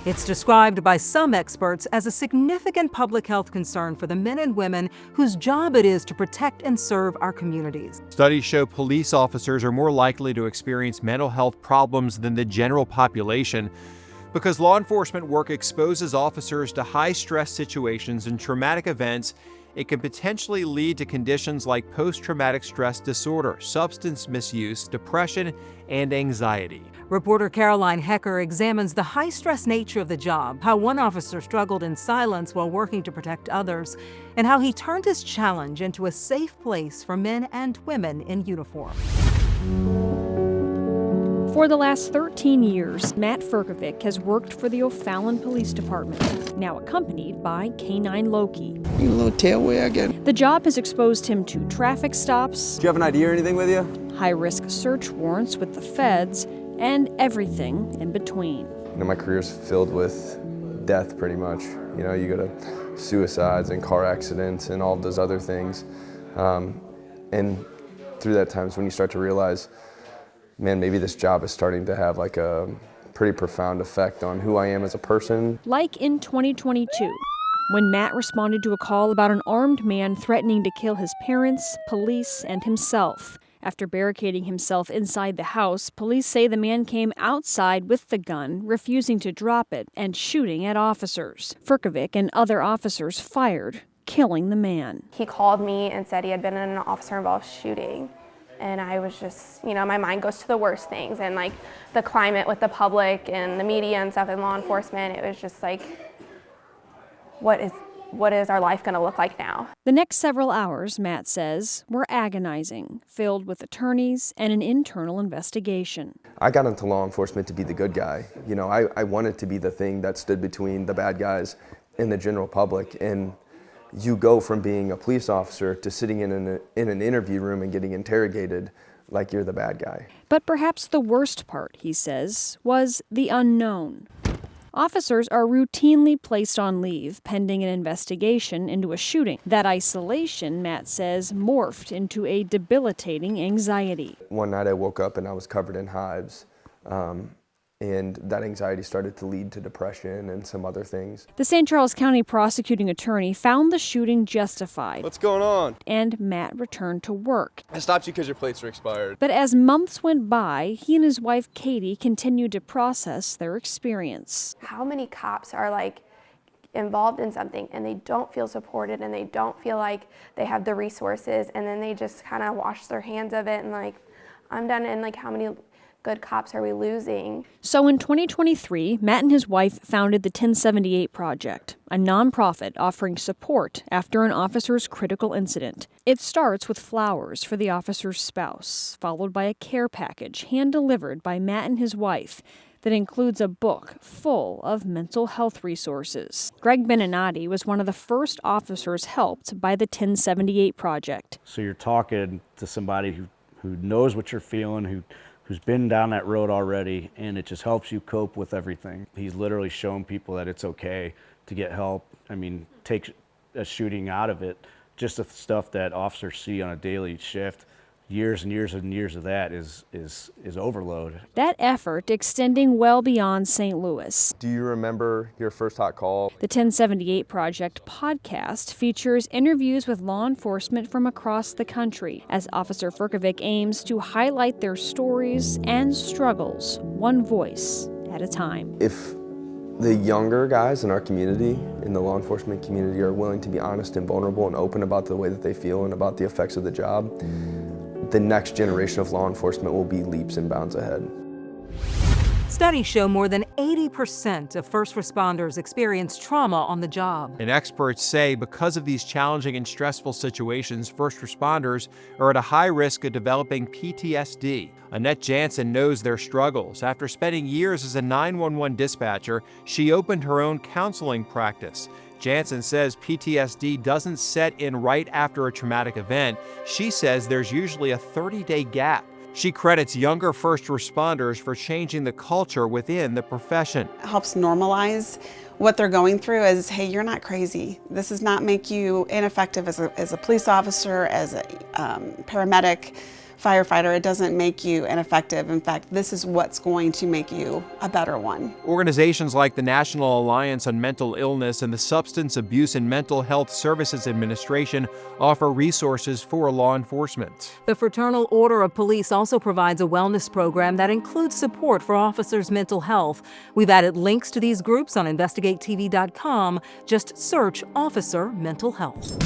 It's described by some experts as a significant public health concern for the men and women whose job it is to protect and serve our communities. Studies show police officers are more likely to experience mental health problems than the general population because law enforcement work exposes officers to high-stress situations and traumatic events. It can potentially lead to conditions like post-traumatic stress disorder, substance misuse, depression, and anxiety. Reporter Caroline Hecker examines the high-stress nature of the job, how one officer struggled in silence while working to protect others, and how he turned his challenge into a safe place for men and women in uniform. For the last 13 years, Matt Frkovic has worked for the O'Fallon Police Department, now accompanied by K-9 Loki. You little tail wagging. The job has exposed him to traffic stops. Do you have an ID or anything with you? High-risk search warrants with the feds, and everything in between. My career's filled with death, pretty much. You go to suicides and car accidents and all of those other things. And through that times when you start to realize, man, maybe this job is starting to have like a pretty profound effect on who I am as a person. Like in 2022, when Matt responded to a call about an armed man threatening to kill his parents, police, and himself. After barricading himself inside the house, police say the man came outside with the gun, refusing to drop it, and shooting at officers. Frkovic and other officers fired, killing the man. He called me and said he had been in an officer-involved shooting. And I was just, my mind goes to the worst things. And like the climate with the public and the media and stuff and law enforcement, it was just like, what is our life going to look like now? The next several hours, Matt says, were agonizing, filled with attorneys and an internal investigation. I got into law enforcement to be the good guy. I wanted to be the thing that stood between the bad guys and the general public. And you go from being a police officer to sitting in an interview room and getting interrogated like you're the bad guy. But perhaps the worst part, he says, was the unknown. Officers are routinely placed on leave pending an investigation into a shooting. That isolation, Matt says, morphed into a debilitating anxiety. One night I woke up and I was covered in hives. And that anxiety started to lead to depression and some other things. The St. Charles County prosecuting attorney found the shooting justified. What's going on? And Matt returned to work. I stopped you because your plates are expired. But as months went by, he and his wife Katie continued to process their experience. How many cops are like involved in something and they don't feel supported and they don't feel like they have the resources, and then they just kind of wash their hands of it and like, I'm done, and like how many good cops are we losing? So in 2023, Matt and his wife founded the 1078 Project, a nonprofit offering support after an officer's critical incident. It starts with flowers for the officer's spouse, followed by a care package hand-delivered by Matt and his wife that includes a book full of mental health resources. Greg Beninati was one of the first officers helped by the 1078 Project. So you're talking to somebody who knows what you're feeling, who's been down that road already, and it just helps you cope with everything. He's literally shown people that it's okay to get help. Take a shooting out of it, just the stuff that officers see on a daily shift. Years and years and years of that is overload. That effort extending well beyond St. Louis. Do you remember your first hot call? The 1078 Project podcast features interviews with law enforcement from across the country as Officer Frkovic aims to highlight their stories and struggles, one voice at a time. If the younger guys in our community, in the law enforcement community, are willing to be honest and vulnerable and open about the way that they feel and about the effects of the job, the next generation of law enforcement will be leaps and bounds ahead. Studies show more than 80% of first responders experience trauma on the job. And experts say because of these challenging and stressful situations, first responders are at a high risk of developing PTSD. Annette Jansen knows their struggles. After spending years as a 911 dispatcher, she opened her own counseling practice. Jansen says PTSD doesn't set in right after a traumatic event. She says there's usually a 30-day gap. She credits younger first responders for changing the culture within the profession. It helps normalize what they're going through as, hey, you're not crazy. This does not make you ineffective as a police officer, as a paramedic. firefighter. It doesn't make you ineffective. In fact, this is what's going to make you a better one. Organizations like the National Alliance on Mental Illness and the Substance Abuse and Mental Health Services Administration offer resources for law enforcement. The Fraternal Order of Police also provides a wellness program that includes support for officers' mental health. We've added links to these groups on investigatetv.com. Just search Officer Mental Health.